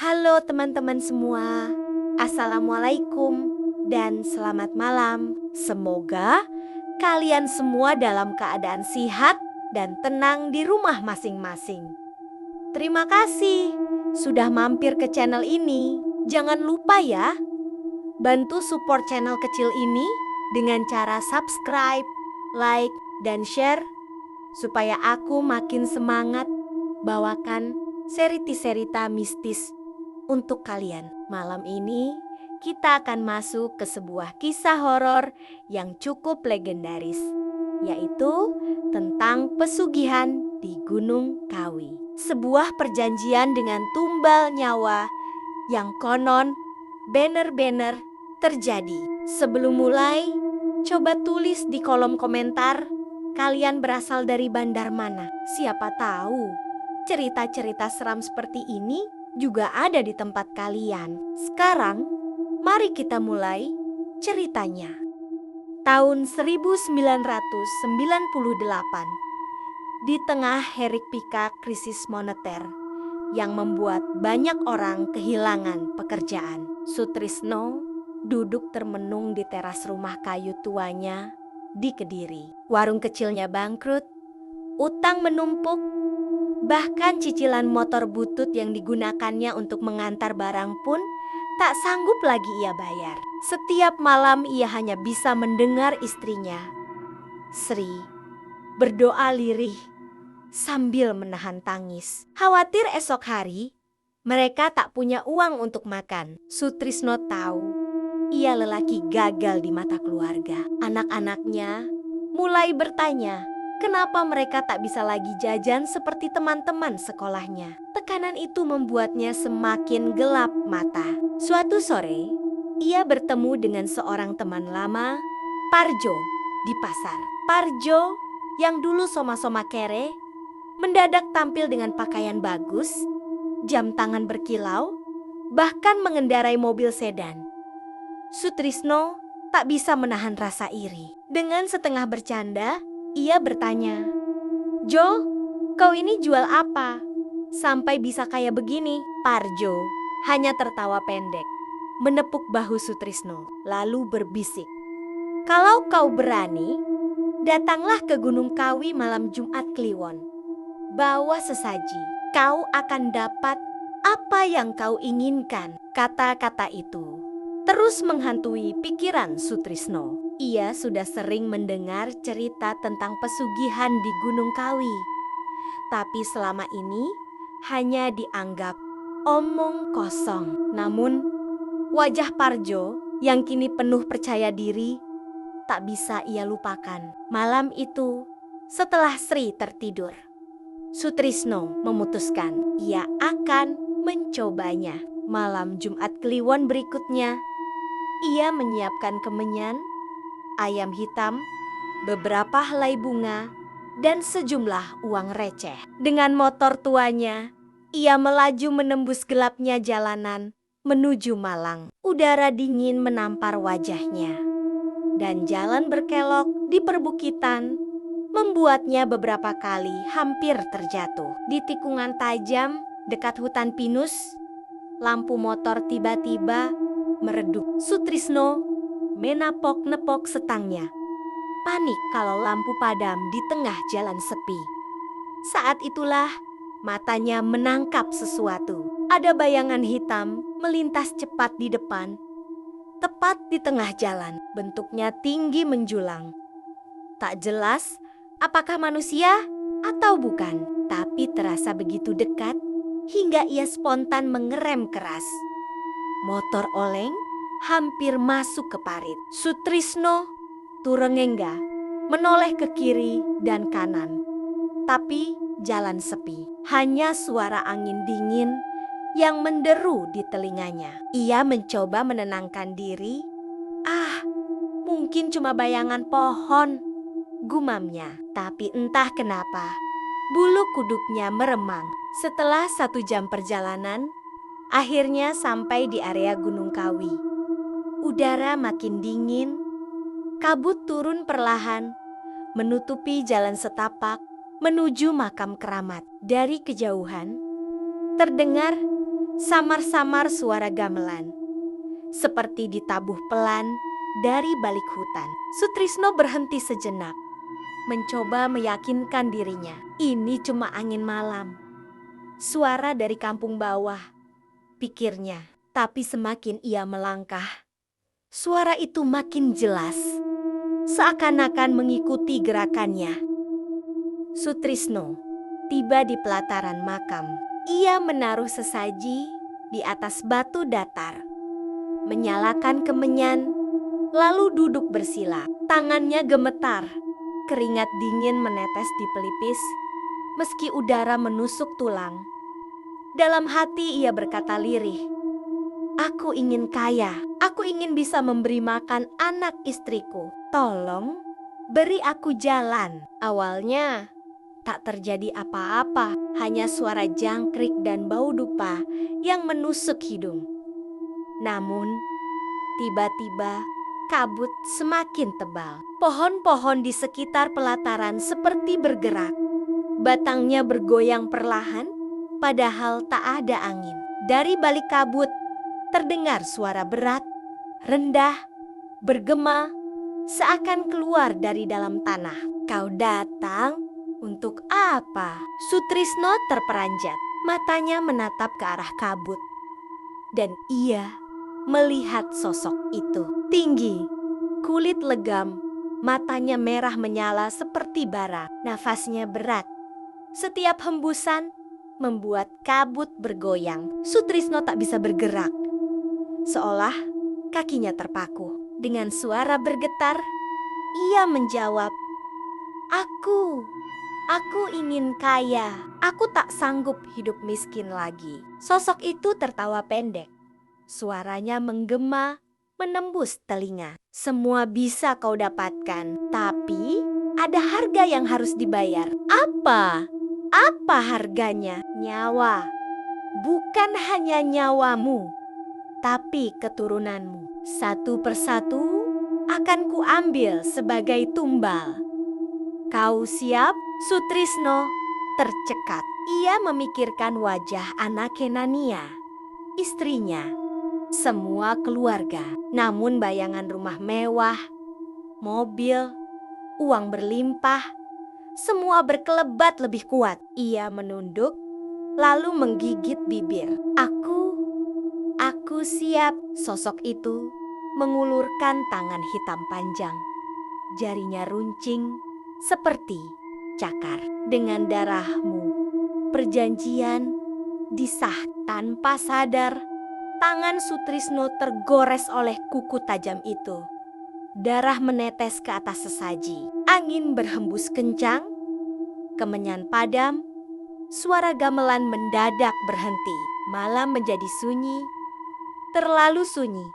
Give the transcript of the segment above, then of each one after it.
Halo teman-teman semua, Assalamualaikum dan selamat malam. Semoga kalian semua dalam keadaan sehat dan tenang di rumah masing-masing. Terima kasih sudah mampir ke channel ini. Jangan lupa ya, bantu support channel kecil ini dengan cara subscribe, like, dan share supaya aku makin semangat bawakan cerita mistis untuk kalian. Malam ini kita akan masuk ke sebuah kisah horor yang cukup legendaris, yaitu tentang pesugihan di Gunung Kawi. Sebuah perjanjian dengan tumbal nyawa yang konon benar-benar terjadi. Sebelum mulai, coba tulis di kolom komentar kalian berasal dari bandar mana. Siapa tahu cerita-cerita seram seperti ini juga ada di tempat kalian. Sekarang, mari kita mulai ceritanya. Tahun 1998, di tengah hiruk pikuk krisis moneter yang membuat banyak orang kehilangan pekerjaan, Sutrisno duduk termenung di teras rumah kayu tuanya di Kediri. Warung kecilnya bangkrut, utang menumpuk, bahkan cicilan motor butut yang digunakannya untuk mengantar barang pun tak sanggup lagi ia bayar. Setiap malam ia hanya bisa mendengar istrinya, Sri, berdoa lirih sambil menahan tangis. Khawatir esok hari mereka tak punya uang untuk makan. Sutrisno tahu ia lelaki gagal di mata keluarga. Anak-anaknya mulai bertanya, kenapa mereka tak bisa lagi jajan seperti teman-teman sekolahnya. Tekanan itu membuatnya semakin gelap mata. Suatu sore, ia bertemu dengan seorang teman lama, Parjo, di pasar. Parjo yang dulu soma-soma kere, mendadak tampil dengan pakaian bagus, jam tangan berkilau, bahkan mengendarai mobil sedan. Sutrisno tak bisa menahan rasa iri. Dengan setengah bercanda, ia bertanya, "Jo, kau ini jual apa? Sampai bisa kayak begini?" Parjo hanya tertawa pendek, menepuk bahu Sutrisno, lalu berbisik, "Kalau kau berani, datanglah ke Gunung Kawi malam Jumat Kliwon. Bawa sesaji, kau akan dapat apa yang kau inginkan." Kata-kata itu terus menghantui pikiran Sutrisno. Ia sudah sering mendengar cerita tentang pesugihan di Gunung Kawi, tapi selama ini hanya dianggap omong kosong. Namun, wajah Parjo yang kini penuh percaya diri tak bisa ia lupakan. Malam itu, setelah Sri tertidur, Sutrisno memutuskan ia akan mencobanya. Malam Jumat Kliwon berikutnya, ia menyiapkan kemenyan, ayam hitam, beberapa helai bunga, dan sejumlah uang receh. Dengan motor tuanya, ia melaju menembus gelapnya jalanan menuju Malang. Udara dingin menampar wajahnya, dan jalan berkelok di perbukitan membuatnya beberapa kali hampir terjatuh. Di tikungan tajam dekat hutan pinus, lampu motor tiba-tiba meredup. Sutrisno menapok-nepok setangnya, panik kalau lampu padam di tengah jalan sepi. Saat itulah matanya menangkap sesuatu. Ada bayangan hitam melintas cepat di depan, tepat di tengah jalan. Bentuknya tinggi menjulang. Tak jelas apakah manusia atau bukan, tapi terasa begitu dekat hingga ia spontan mengerem keras. Motor oleng hampir masuk ke parit. Sutrisno turengengga menoleh ke kiri dan kanan, tapi jalan sepi. Hanya suara angin dingin yang menderu di telinganya. Ia mencoba menenangkan diri. Mungkin cuma bayangan pohon, gumamnya. Tapi entah kenapa, bulu kuduknya meremang. Setelah 1 jam perjalanan, akhirnya sampai di area Gunung Kawi. Udara makin dingin, kabut turun perlahan, menutupi jalan setapak menuju makam keramat. Dari kejauhan, terdengar Samar-samar suara gamelan, seperti ditabuh pelan dari balik hutan. Sutrisno berhenti sejenak, mencoba meyakinkan dirinya. Ini cuma angin malam. Suara dari kampung bawah, pikirnya. Tapi semakin ia melangkah, suara itu makin jelas, seakan-akan mengikuti gerakannya. Sutrisno tiba di pelataran makam. Ia menaruh sesaji di atas batu datar, menyalakan kemenyan, lalu duduk bersila. Tangannya gemetar, keringat dingin menetes di pelipis, meski udara menusuk tulang. Dalam hati ia berkata lirih, "Aku ingin kaya, aku ingin bisa memberi makan anak istriku. Tolong beri aku jalan." Awalnya tak terjadi apa-apa, hanya suara jangkrik dan bau dupa yang menusuk hidung. Namun, tiba-tiba kabut semakin tebal. Pohon-pohon di sekitar pelataran seperti bergerak. Batangnya bergoyang perlahan, padahal tak ada angin. Dari balik kabut, terdengar suara berat, rendah, bergema, seakan keluar dari dalam tanah. "Kau datang untuk apa?" Sutrisno terperanjat, matanya menatap ke arah kabut. Dan ia melihat sosok itu. Tinggi, kulit legam, matanya merah menyala seperti bara. Nafasnya berat. Setiap hembusan membuat kabut bergoyang. Sutrisno tak bisa bergerak, seolah kakinya terpaku. Dengan suara bergetar, ia menjawab, Aku ingin kaya. Aku tak sanggup hidup miskin lagi." Sosok itu tertawa pendek. Suaranya menggema, menembus telinga. "Semua bisa kau dapatkan, tapi ada harga yang harus dibayar." "Apa? Apa harganya?" "Nyawa. Bukan hanya nyawamu, tapi keturunanmu. Satu persatu akan kuambil sebagai tumbal. Kau siap?" Sutrisno tercekat. Ia memikirkan wajah anak Kenania, istrinya, semua keluarga. Namun bayangan rumah mewah, mobil, uang berlimpah, semua berkelebat lebih kuat. Ia menunduk, lalu menggigit bibir. Aku siap." Sosok itu mengulurkan tangan hitam panjang. Jarinya runcing seperti cakar. "Dengan darahmu, perjanjian disah." Tanpa sadar, tangan Sutrisno tergores oleh kuku tajam itu. Darah menetes ke atas sesaji. Angin berhembus kencang, kemenyan padam, suara gamelan mendadak berhenti. Malam menjadi sunyi, terlalu sunyi.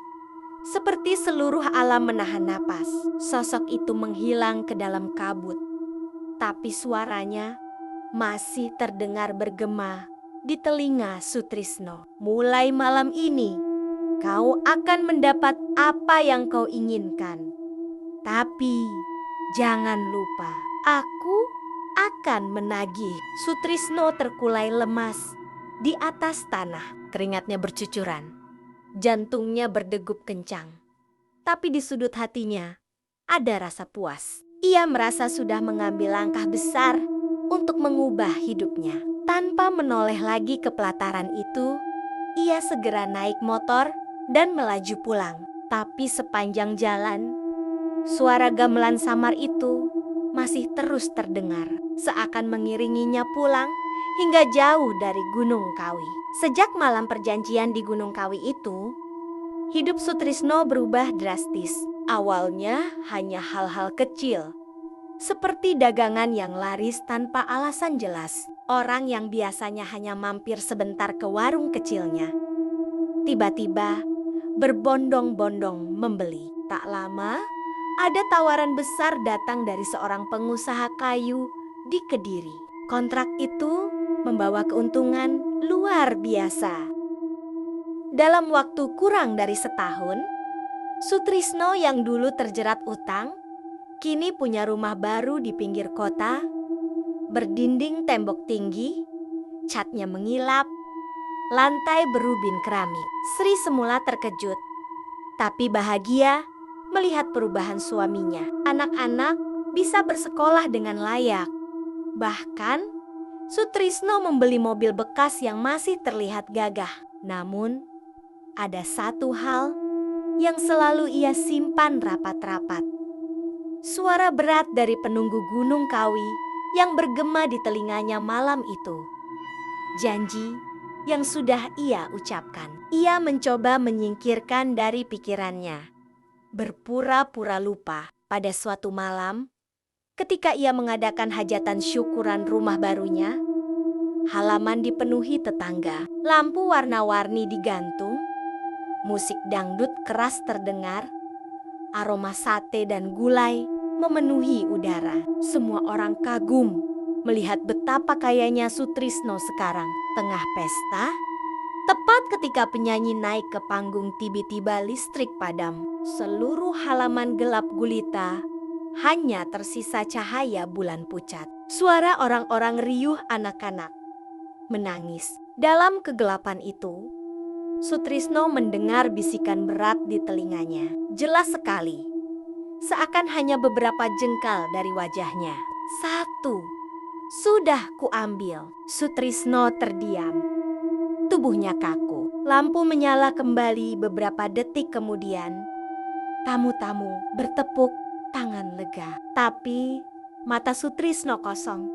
Seperti seluruh alam menahan napas. Sosok itu menghilang ke dalam kabut. Tapi suaranya masih terdengar bergema di telinga Sutrisno. "Mulai malam ini, kau akan mendapat apa yang kau inginkan. Tapi jangan lupa, aku akan menagih." Sutrisno terkulai lemas di atas tanah. Keringatnya bercucuran. Jantungnya berdegup kencang. Tapi di sudut hatinya ada rasa puas. Ia merasa sudah mengambil langkah besar untuk mengubah hidupnya. Tanpa menoleh lagi ke pelataran itu, ia segera naik motor dan melaju pulang. Tapi sepanjang jalan, suara gamelan samar itu masih terus terdengar, seakan mengiringinya pulang hingga jauh dari Gunung Kawi. Sejak malam perjanjian di Gunung Kawi itu, hidup Sutrisno berubah drastis. Awalnya hanya hal-hal kecil, seperti dagangan yang laris tanpa alasan jelas. Orang yang biasanya hanya mampir sebentar ke warung kecilnya, tiba-tiba berbondong-bondong membeli. Tak lama, ada tawaran besar datang dari seorang pengusaha kayu di Kediri. Kontrak itu membawa keuntungan luar biasa. Dalam waktu kurang dari setahun, Sutrisno yang dulu terjerat utang, kini punya rumah baru di pinggir kota, berdinding tembok tinggi, catnya mengilap, lantai berubin keramik. Sri semula terkejut, tapi bahagia melihat perubahan suaminya. Anak-anak bisa bersekolah dengan layak. Bahkan, Sutrisno membeli mobil bekas yang masih terlihat gagah. Namun, ada satu hal yang selalu ia simpan rapat-rapat. Suara berat dari penunggu Gunung Kawi yang bergema di telinganya malam itu. Janji yang sudah ia ucapkan. Ia mencoba menyingkirkan dari pikirannya. Berpura-pura lupa pada suatu malam ketika ia mengadakan hajatan syukuran rumah barunya. Halaman dipenuhi tetangga, lampu warna-warni digantung, musik dangdut keras terdengar, aroma sate dan gulai memenuhi udara. Semua orang kagum melihat betapa kayanya Sutrisno sekarang. Tengah pesta, tepat ketika penyanyi naik ke panggung, tiba-tiba listrik padam. Seluruh halaman gelap gulita, hanya tersisa cahaya bulan pucat. Suara orang-orang riuh, anak-anak menangis. Dalam kegelapan itu, Sutrisno mendengar bisikan berat di telinganya. Jelas sekali, seakan hanya beberapa jengkal dari wajahnya. "1, sudah kuambil." Sutrisno terdiam. Tubuhnya kaku. Lampu menyala kembali beberapa detik kemudian. Tamu-tamu bertepuk tangan lega. Tapi mata Sutrisno kosong.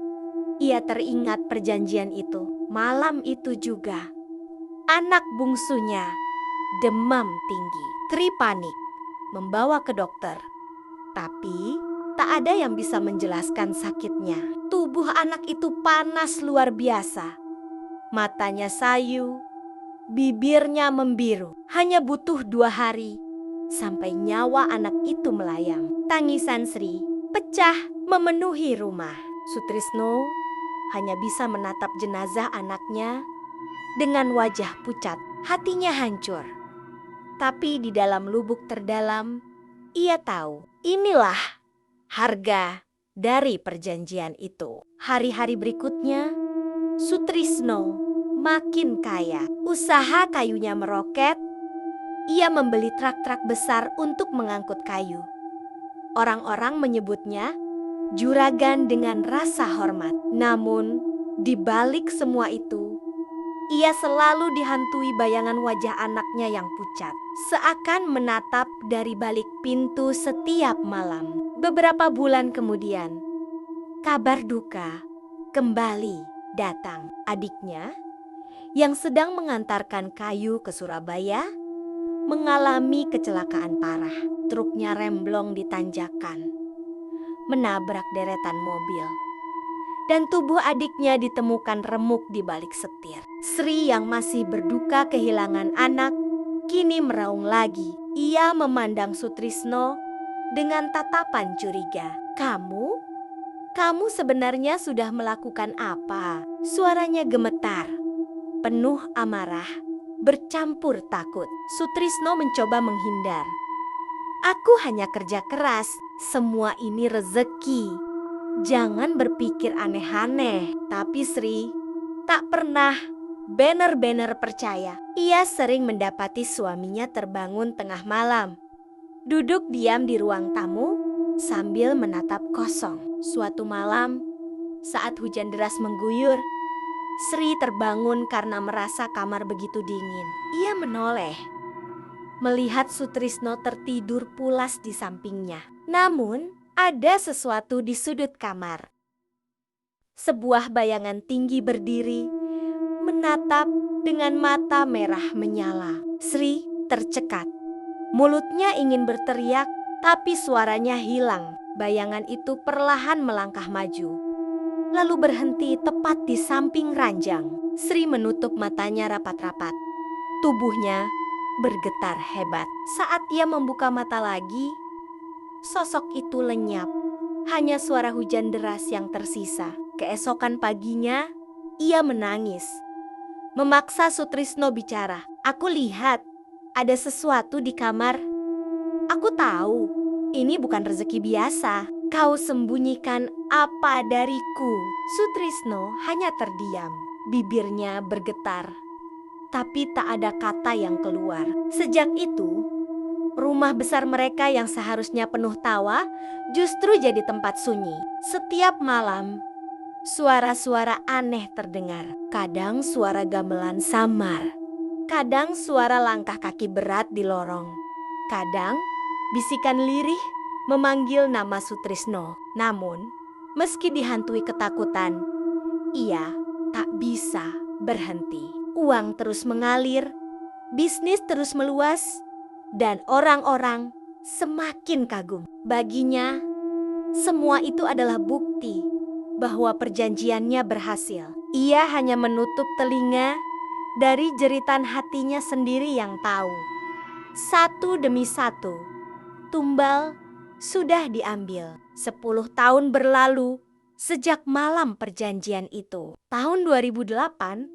Ia teringat perjanjian itu. Malam itu juga, anak bungsunya demam tinggi. Tri panik, membawa ke dokter. Tapi tak ada yang bisa menjelaskan sakitnya. Tubuh anak itu panas luar biasa. Matanya sayu, bibirnya membiru. Hanya butuh 2 hari sampai nyawa anak itu melayang. Tangisan Sri pecah memenuhi rumah. Sutrisno hanya bisa menatap jenazah anaknya dengan wajah pucat. Hatinya hancur. Tapi di dalam lubuk terdalam, ia tahu inilah harga dari perjanjian itu. Hari-hari berikutnya, Sutrisno makin kaya. Usaha kayunya meroket. Ia membeli truk-truk besar untuk mengangkut kayu. Orang-orang menyebutnya juragan dengan rasa hormat. Namun, di balik semua itu, ia selalu dihantui bayangan wajah anaknya yang pucat, seakan menatap dari balik pintu setiap malam. Beberapa bulan kemudian, kabar duka kembali datang. Adiknya yang sedang mengantarkan kayu ke Surabaya mengalami kecelakaan parah. Truknya remblong di tanjakan, menabrak deretan mobil, dan tubuh adiknya ditemukan remuk di balik setir. Sri yang masih berduka kehilangan anak, kini meraung lagi. Ia memandang Sutrisno dengan tatapan curiga. Kamu sebenarnya sudah melakukan apa?" Suaranya gemetar, penuh amarah, bercampur takut. Sutrisno mencoba menghindar. "Aku hanya kerja keras, semua ini rezeki. Jangan berpikir aneh-aneh." Tapi Sri tak pernah benar-benar percaya. Ia sering mendapati suaminya terbangun tengah malam, duduk diam di ruang tamu sambil menatap kosong. Suatu malam, saat hujan deras mengguyur, Sri terbangun karena merasa kamar begitu dingin. Ia menoleh, melihat Sutrisno tertidur pulas di sampingnya. Namun, ada sesuatu di sudut kamar. Sebuah bayangan tinggi berdiri, menatap dengan mata merah menyala. Sri tercekat. Mulutnya ingin berteriak, tapi suaranya hilang. Bayangan itu perlahan melangkah maju, lalu berhenti tepat di samping ranjang. Sri menutup matanya rapat-rapat. Tubuhnya bergetar hebat. Saat ia membuka mata lagi, sosok itu lenyap. Hanya suara hujan deras yang tersisa. Keesokan paginya, ia menangis, memaksa Sutrisno bicara. "Aku lihat ada sesuatu di kamar. Aku tahu ini bukan rezeki biasa. Kau sembunyikan apa dariku?" Sutrisno hanya terdiam. Bibirnya bergetar, tapi tak ada kata yang keluar. Sejak itu, rumah besar mereka yang seharusnya penuh tawa justru jadi tempat sunyi. Setiap malam, suara-suara aneh terdengar. Kadang suara gamelan samar, kadang suara langkah kaki berat di lorong, kadang bisikan lirih memanggil nama Sutrisno. Namun, meski dihantui ketakutan, ia tak bisa berhenti. Uang terus mengalir, bisnis terus meluas, dan orang-orang semakin kagum. Baginya, semua itu adalah bukti bahwa perjanjiannya berhasil. Ia hanya menutup telinga dari jeritan hatinya sendiri yang tahu. Satu demi satu, tumbal sudah diambil. 10 tahun berlalu sejak malam perjanjian itu. Tahun 2008,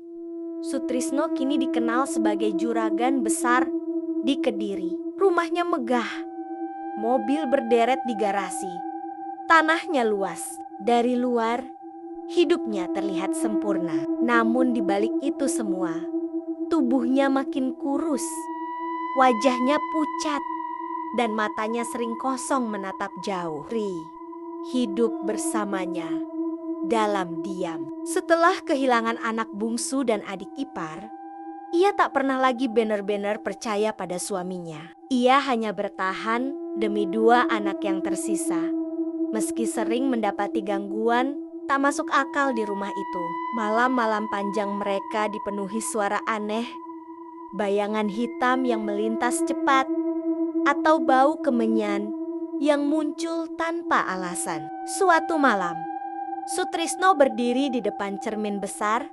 Sutrisno kini dikenal sebagai juragan besar di Kediri. Rumahnya megah, mobil berderet di garasi, tanahnya luas. Dari luar, hidupnya terlihat sempurna. Namun di balik itu semua, tubuhnya makin kurus, wajahnya pucat, dan matanya sering kosong menatap jauh. Ri hidup bersamanya dalam diam. Setelah kehilangan anak bungsu dan adik ipar, ia tak pernah lagi benar-benar percaya pada suaminya. Ia hanya bertahan demi 2 anak yang tersisa. Meski sering mendapati gangguan tak masuk akal di rumah itu. Malam-malam panjang mereka dipenuhi suara aneh, bayangan hitam yang melintas cepat, atau bau kemenyan yang muncul tanpa alasan. Suatu malam, Sutrisno berdiri di depan cermin besar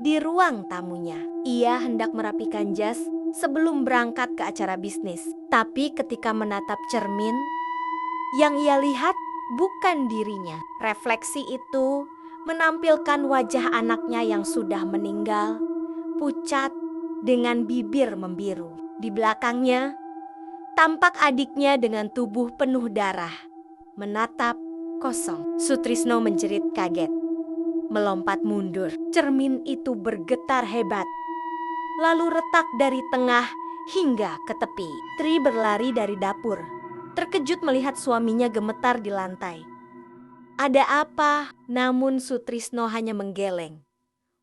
di ruang tamunya. Ia hendak merapikan jas sebelum berangkat ke acara bisnis. Tapi ketika menatap cermin, yang ia lihat bukan dirinya. Refleksi itu menampilkan wajah anaknya yang sudah meninggal, pucat dengan bibir membiru. Di belakangnya, tampak adiknya dengan tubuh penuh darah, menatap kosong. Sutrisno menjerit kaget, melompat mundur. Cermin itu bergetar hebat, lalu retak dari tengah hingga ke tepi. Tri berlari dari dapur, terkejut melihat suaminya gemetar di lantai. Ada apa? Namun Sutrisno hanya menggeleng.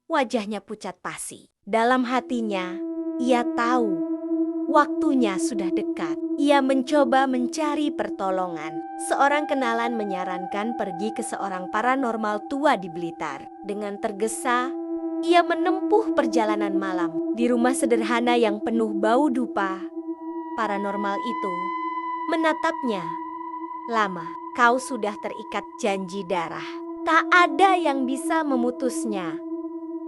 Wajahnya pucat pasi. Dalam hatinya, ia tahu waktunya sudah dekat. Ia mencoba mencari pertolongan. Seorang kenalan menyarankan pergi ke seorang paranormal tua di Blitar. Dengan tergesa, ia menempuh perjalanan malam. Di rumah sederhana yang penuh bau dupa, paranormal itu menatapnya. Lama, kau sudah terikat janji darah. Tak ada yang bisa memutusnya,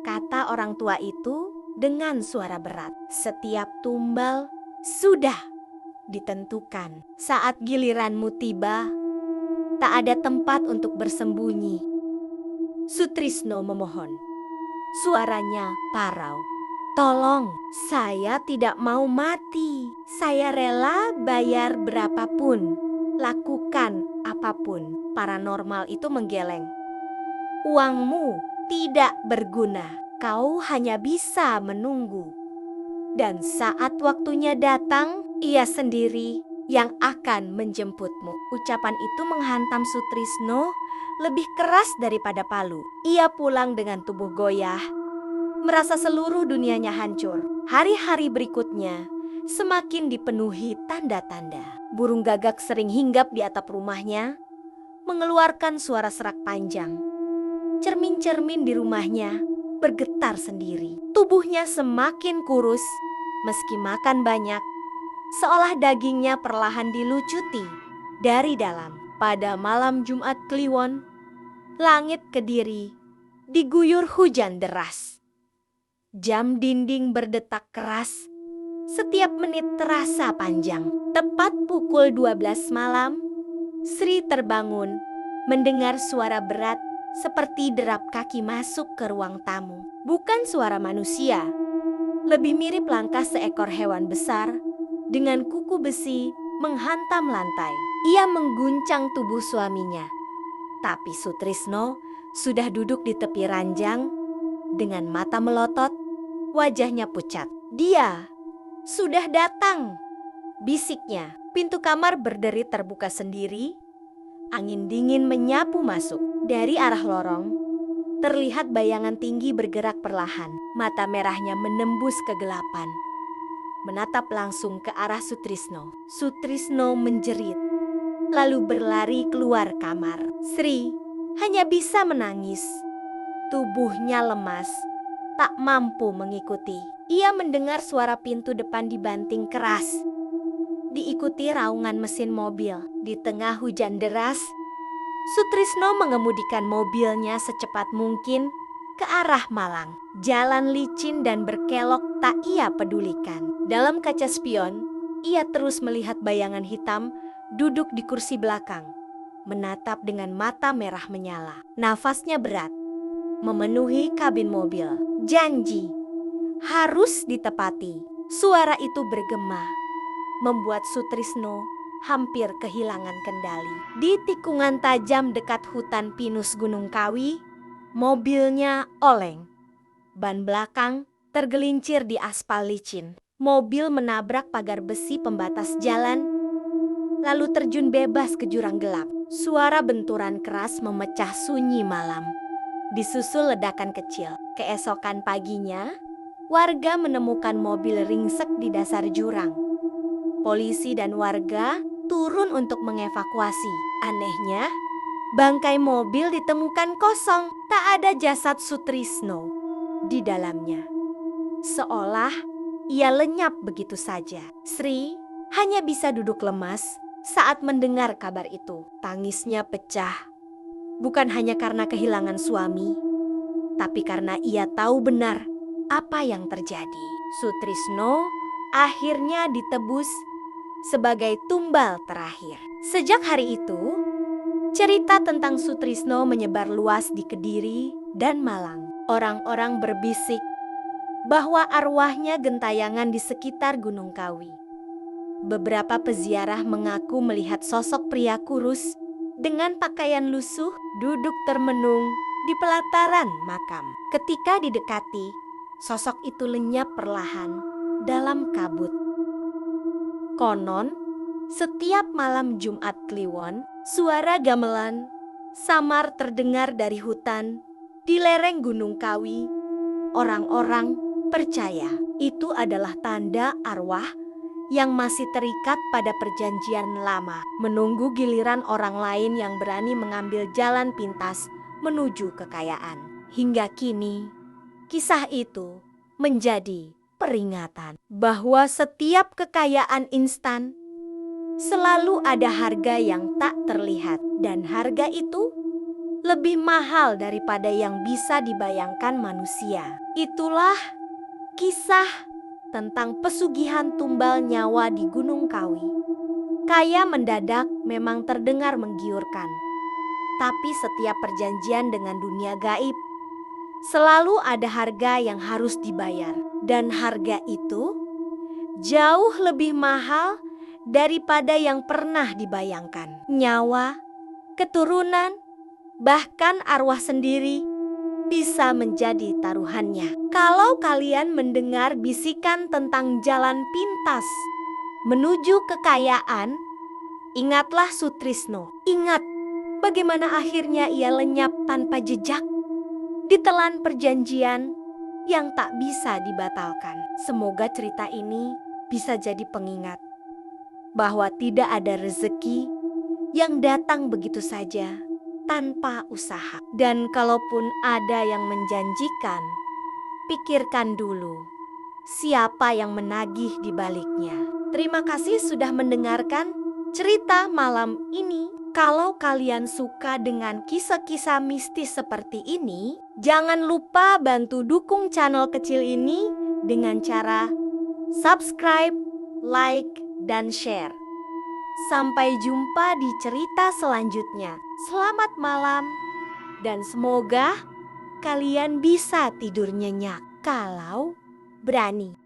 kata orang tua itu dengan suara berat. Setiap tumbal sudah ditentukan. Saat giliranmu tiba, tak ada tempat untuk bersembunyi. Sutrisno memohon. Suaranya parau. Tolong, saya tidak mau mati. Saya rela bayar berapapun, lakukan apapun. Paranormal itu menggeleng. Uangmu tidak berguna. Kau hanya bisa menunggu. Dan saat waktunya datang, ia sendiri yang akan menjemputmu. Ucapan itu menghantam Sutrisno lebih keras daripada palu. Ia pulang dengan tubuh goyah, merasa seluruh dunianya hancur. Hari-hari berikutnya semakin dipenuhi tanda-tanda. Burung gagak sering hinggap di atap rumahnya, mengeluarkan suara serak panjang. Cermin-cermin di rumahnya bergetar sendiri. Tubuhnya semakin kurus, meski makan banyak, seolah dagingnya perlahan dilucuti dari dalam. Pada malam Jumat Kliwon, langit Kediri diguyur hujan deras. Jam dinding berdetak keras, setiap menit terasa panjang. Tepat pukul 12 malam, Sri terbangun mendengar suara berat seperti derap kaki masuk ke ruang tamu. Bukan suara manusia, lebih mirip langkah seekor hewan besar dengan kuku besi menghantam lantai. Ia mengguncang tubuh suaminya, tapi Sutrisno sudah duduk di tepi ranjang dengan mata melotot, wajahnya pucat. "Dia sudah datang," bisiknya. Pintu kamar berderi terbuka sendiri. Angin dingin menyapu masuk. Dari arah lorong, terlihat bayangan tinggi bergerak perlahan. Mata merahnya menembus kegelapan, menatap langsung ke arah Sutrisno. Sutrisno menjerit, lalu berlari keluar kamar. Sri hanya bisa menangis. Tubuhnya lemas, tak mampu mengikuti. Ia mendengar suara pintu depan dibanting keras, diikuti raungan mesin mobil. Di tengah hujan deras, Sutrisno mengemudikan mobilnya secepat mungkin ke arah Malang. Jalan licin dan berkelok tak ia pedulikan. Dalam kaca spion, ia terus melihat bayangan hitam duduk di kursi belakang, menatap dengan mata merah menyala. Nafasnya berat, memenuhi kabin mobil. Janji harus ditepati. Suara itu bergema, membuat Sutrisno hampir kehilangan kendali. Di tikungan tajam dekat hutan pinus Gunung Kawi, mobilnya oleng. Ban belakang tergelincir di aspal licin. Mobil menabrak pagar besi pembatas jalan, lalu terjun bebas ke jurang gelap. Suara benturan keras memecah sunyi malam, disusul ledakan kecil. Keesokan paginya, warga menemukan mobil ringsek di dasar jurang. Polisi dan warga turun untuk mengevakuasi. Anehnya, bangkai mobil ditemukan kosong. Tak ada jasad Sutrisno di dalamnya. Seolah ia lenyap begitu saja. Sri hanya bisa duduk lemas saat mendengar kabar itu. Tangisnya pecah, bukan hanya karena kehilangan suami, tapi karena ia tahu benar apa yang terjadi. Sutrisno akhirnya ditebus sebagai tumbal terakhir. Sejak hari itu, cerita tentang Sutrisno menyebar luas di Kediri dan Malang. Orang-orang berbisik bahwa arwahnya gentayangan di sekitar Gunung Kawi. Beberapa peziarah mengaku melihat sosok pria kurus dengan pakaian lusuh duduk termenung di pelataran makam. Ketika didekati, sosok itu lenyap perlahan dalam kabut. Konon, setiap malam Jumat Kliwon, suara gamelan samar terdengar dari hutan di lereng Gunung Kawi. Orang-orang percaya itu adalah tanda arwah yang masih terikat pada perjanjian lama, menunggu giliran orang lain yang berani mengambil jalan pintas menuju kekayaan. Hingga kini, kisah itu menjadi peringatan bahwa setiap kekayaan instan selalu ada harga yang tak terlihat, dan harga itu lebih mahal daripada yang bisa dibayangkan manusia. Itulah kisah tentang pesugihan tumbal nyawa di Gunung Kawi. Kaya mendadak memang terdengar menggiurkan, tapi setiap perjanjian dengan dunia gaib selalu ada harga yang harus dibayar, dan harga itu jauh lebih mahal daripada yang pernah dibayangkan. Nyawa, keturunan, bahkan arwah sendiri bisa menjadi taruhannya. Kalau kalian mendengar bisikan tentang jalan pintas menuju kekayaan, ingatlah Sutrisno. Ingat bagaimana akhirnya ia lenyap tanpa jejak, ditelan perjanjian yang tak bisa dibatalkan. Semoga cerita ini bisa jadi pengingat bahwa tidak ada rezeki yang datang begitu saja tanpa usaha. Dan kalaupun ada yang menjanjikan, pikirkan dulu siapa yang menagih di baliknya. Terima kasih sudah mendengarkan cerita malam ini. Kalau kalian suka dengan kisah-kisah mistis seperti ini, jangan lupa bantu dukung channel kecil ini dengan cara subscribe, like, dan share. Sampai jumpa di cerita selanjutnya. Selamat malam, dan semoga kalian bisa tidur nyenyak kalau berani.